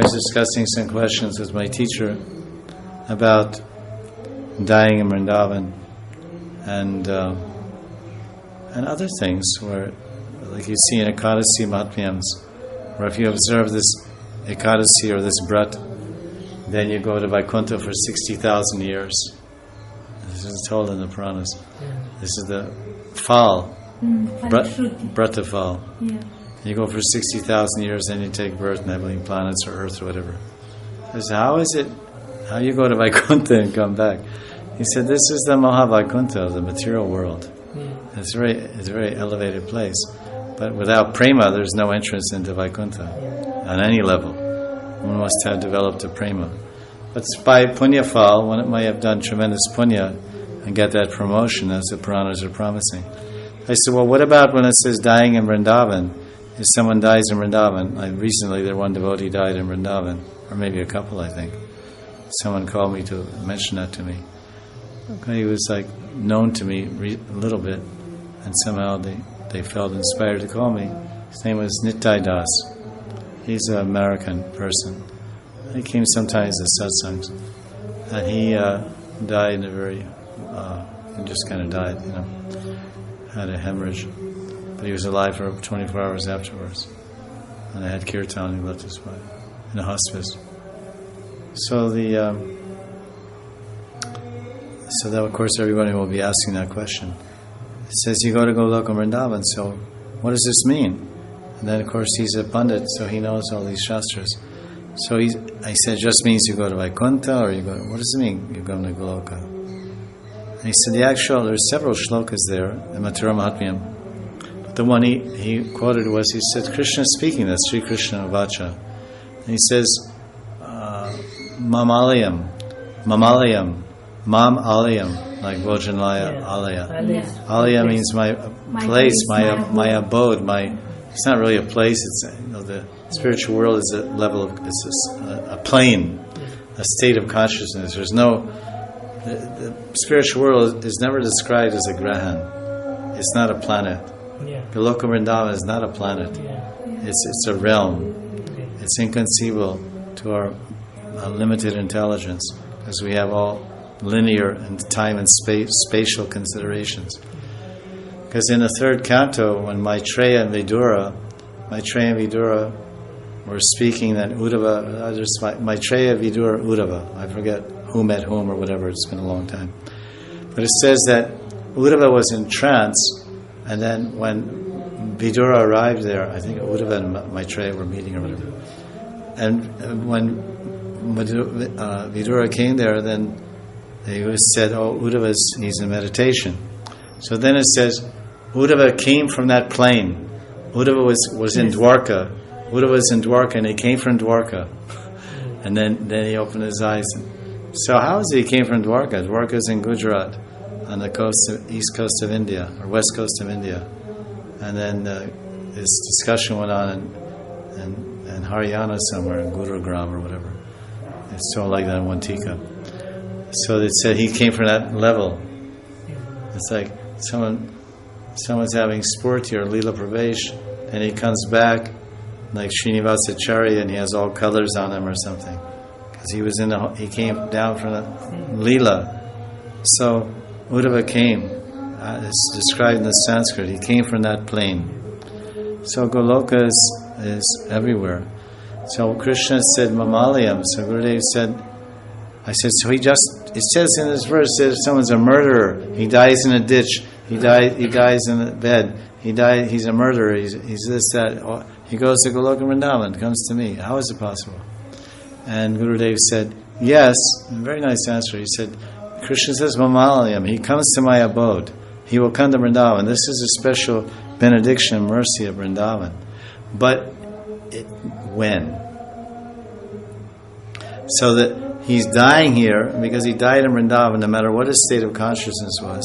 was discussing some questions with my teacher about dying in Vrindavan and other things where, like you see in Ekadasi Mahatmyams, where if you observe this Ekadasi or this Brat, then you go to Vaikuntha for 60,000 years. This is told in the Puranas. This is the Phal, Brata Phal. Yeah. You go for 60,000 years, then you take birth in heavenly planets or Earth or whatever. I said, how you go to Vaikuntha and come back? He said, this is the Mahavaikuntha, the material world. Yeah. It's a very elevated place. But without prema, there's no entrance into Vaikuntha on any level. One must have developed a prema. But by punya phal, one might have done tremendous punya and get that promotion as the Puranas are promising. I said, well, what about when it says dying in Vrindavan? If someone dies in Vrindavan, recently there one devotee died in Vrindavan, or maybe a couple, I think. Someone called me to mention that to me. He was known to me a little bit, and somehow they felt inspired to call me. His name was Nitai Das. He's an American person. He came sometimes to satsangs, and he died in a very, he just kind of died, had a hemorrhage, but he was alive for 24 hours afterwards. And I had kirtan, he left his body in a hospice. So so that of course everybody will be asking that question. It says you go to Goloka Vrindavan, so what does this mean? And then of course he's a Pandit, so he knows all these shastras. So I said, just means you go to Vaikuntha, or you go, what does it mean, you go to Goloka? And he said, there's several shlokas there, in Mathura Mahatmyam. But the one he quoted was, he said, Krishna speaking, that's Sri Krishna Vacha. And he says, Mam Alayam, like Vojanlaya Alaya. Alaya means my place, my abode, it's not really a place, it's the spiritual world is a level of, it's a plane, a state of consciousness. There's no, the spiritual world is never described as a grahan. It's not a planet. Goloka Vrindavan is not a planet. It's a realm. It's inconceivable to our limited intelligence, because we have all linear and time and spatial considerations. Because in the third canto, when Maitreya and Vidura were speaking, then Uddhava, Maitreya, Vidura, Uddhava, I forget who met whom or whatever, it's been a long time. But it says that Uddhava was in trance, and then when Vidura arrived there, I think Uddhava and Maitreya were meeting or whatever, and when Vidura came there, then they said, Uddhava, he's in meditation. So then it says, Uddhava came from that plane. Uddhava was in Dwarka. Uddhava was in Dwarka, and he came from Dwarka. And then he opened his eyes. So how is he came from Dwarka? Dwarka is in Gujarat, on the east coast of India, or west coast of India. And then this discussion went on in Haryana somewhere, in Gurugram or whatever. It's so like that in one tika. So they said he came from that level. It's like someone's having sport here, Lila Pravesh, and he comes back like Srinivasacharya, and he has all colors on him or something, because he came down from the Lila. So Uddhava came. It's described in the Sanskrit. He came from that plane. So Goloka is everywhere. So Krishna said Mamalayam. So Gurudev said, so it says in this verse that if someone's a murderer, he dies in a ditch, he dies in a bed, he's a murderer, he's this, that, he goes to Goloka Vrindavan, comes to me. How is it possible? And Gurudev said, yes, a very nice answer. He said, Krishna says Mamalayam, he comes to my abode, he will come to Vrindavan. This is a special benediction and mercy of Vrindavan. But when? So that he's dying here, because he died in Vrindavan, no matter what his state of consciousness was,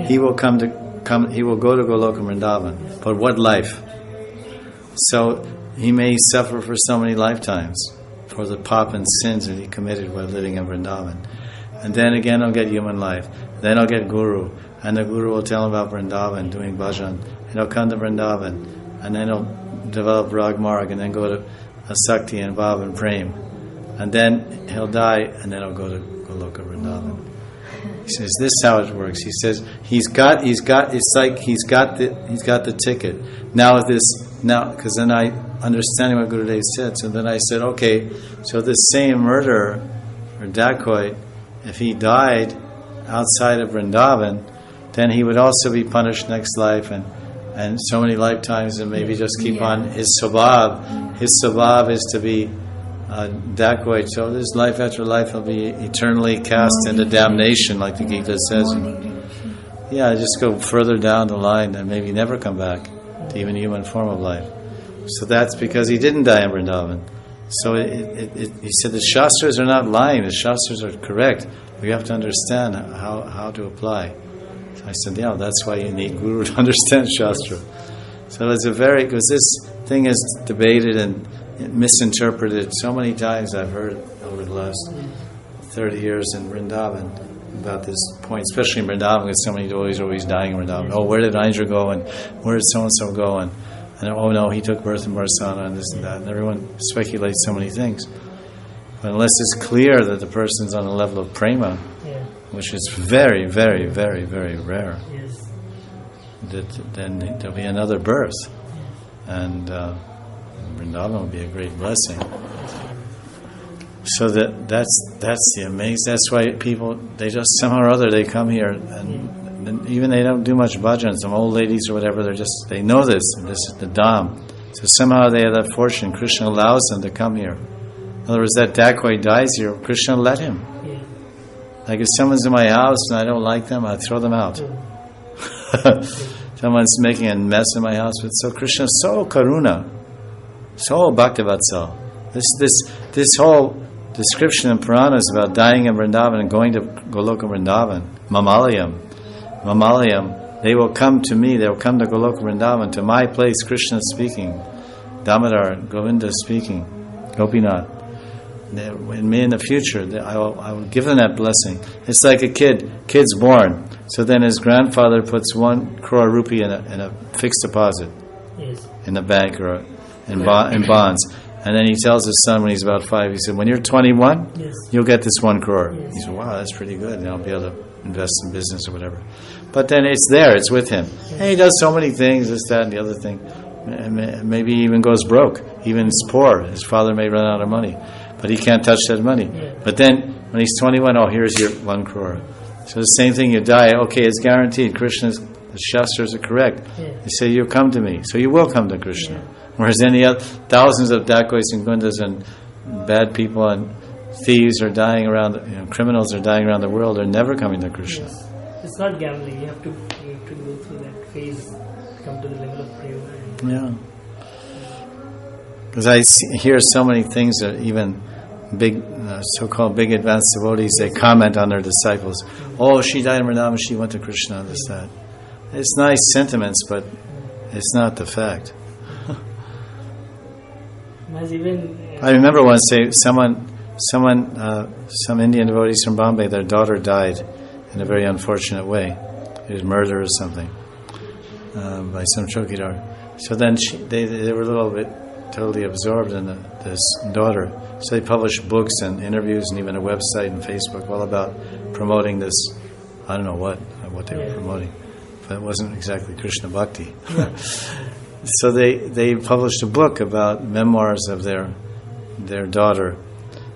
he will go to Goloka Vrindavan. But what life? So he may suffer for so many lifetimes for the pop and sins that he committed while living in Vrindavan. And then again he'll get human life. Then he'll get Guru. And the Guru will tell him about Vrindavan, doing bhajan. And he'll come to Vrindavan. And then he'll develop Rag Marg, and then go to Asakti and Bhav and Prem. and then he'll die, and then he'll go to Goloka Vrindavan. He says, "This is how it works." He says, "It's like he's got the ticket." Now, because then I understanding what Gurudev said, so then I said, okay, so this same murderer or dacoit, if he died outside of Vrindavan, then he would also be punished next life, and so many lifetimes, and maybe just keep on his swabhav. His swabhav is to be dacoit, so this life after life will be eternally cast into damnation, like the Gita says. Yeah, just go further down the line and maybe never come back to even human form of life. So that's because he didn't die in Vrindavan. So he said the Shastras are not lying, the Shastras are correct. We have to understand how to apply. So I said, yeah, that's why you need Guru to understand Shastra. So it's because this thing is debated and misinterpreted so many times. I've heard over the last 30 years in Vrindavan about this point, especially in Vrindavan, because so many devotees are always dying in Vrindavan. Oh, where did Indra go, and where did so-and-so go, and oh no, he took birth in Barsana, and this and that, and everyone speculates so many things. But unless it's clear that the person's on a level of prema, which is very, very, very, very rare, then there'll be another birth, and Vrindavan will be a great blessing. So that's the amazing. That's why people, they just somehow or other they come here, and even they don't do much bhajan. Some old ladies or whatever, they know this. And this is the dham. So somehow they have that fortune. Krishna allows them to come here. In other words, that dacoit dies here. Krishna let him. Like if someone's in my house and I don't like them, I throw them out. Someone's making a mess in my house, but so Krishna is so karuna, so bhaktivatsal. This whole description in Puranas about dying in Vrindavan and going to Goloka Vrindavan, Mamalayam, they will come to me, they will come to Goloka Vrindavan, to my place, Krishna speaking, Damodar, Govinda speaking, Gopinath. In the future, I will give them that blessing. It's like a kid's born, so then his grandfather puts 1 crore rupee in a fixed deposit in the bank or in bonds. And then he tells his son when he's about 5, he said, when you're 21, you'll get this 1 crore. He said, wow, that's pretty good. And I'll be able to invest in business or whatever. But then it's there, it's with him. And he does so many things, this, that, and the other thing. And maybe he even goes broke. Even is poor. His father may run out of money. But he can't touch that money. But then, when he's 21, oh, here's your 1 crore. So the same thing, you die, okay, it's guaranteed. Krishna's, the Shastras are correct. They say, you'll come to me. So you will come to Krishna. Whereas any other, thousands of dacoits and gundas and bad people and thieves are dying around, criminals are dying around the world, are never coming to Krishna. It's not gambling. You have to go through that phase to come to the level of prema. Because I hear so many things that even big, so-called big advanced devotees, they comment on their disciples. Oh, she died in Vrindavan, she went to Krishna, this, that. It's nice sentiments, but it's not the fact. I remember once some Indian devotees from Bombay, their daughter died in a very unfortunate way. It was murder or something by some chowkidar. So then they were a little bit totally absorbed in this daughter. So they published books and interviews and even a website and Facebook all about promoting this. I don't know what they were promoting, but it wasn't exactly Krishna Bhakti. So they published a book about memoirs of their daughter,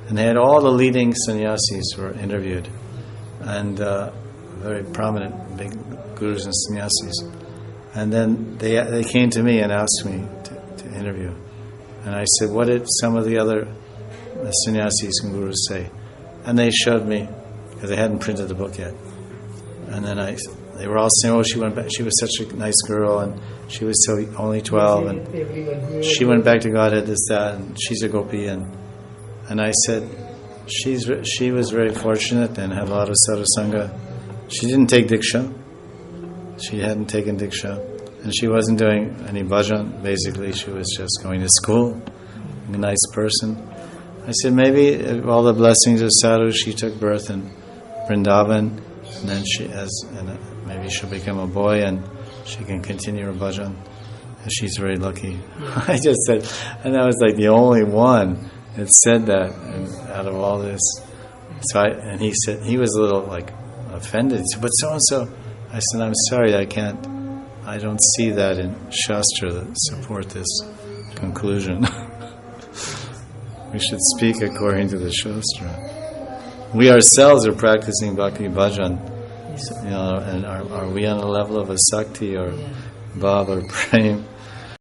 and they had all the leading sannyasis were interviewed, and very prominent big gurus and sannyasis. And then they came to me and asked me to interview, and I said, what did some of the other sannyasis and gurus say? And they showed me, because they hadn't printed the book yet. And then they were all saying, oh, she went back, she was such a nice girl, and she was only 12, and she went back to Godhead, this, that, and she's a gopi. And I said, she was very fortunate and had a lot of sadhusanga. She didn't take diksha. She hadn't taken diksha. And she wasn't doing any bhajan, basically. She was just going to school, a nice person. I said, maybe all the blessings of sadhu, she took birth in Vrindavan, and then maybe she'll become a boy and she can continue her bhajan. And she's very lucky. I just said, and I was like the only one it said that, and out of all this. So he said, he was a little like offended. He said, but so and so. I said, I'm sorry, I don't see that in Shastra that support this conclusion. We should speak according to the Shastra. We ourselves are practicing Bhakti Bhajan, and are we on a level of Asakti or Bhav or Prem?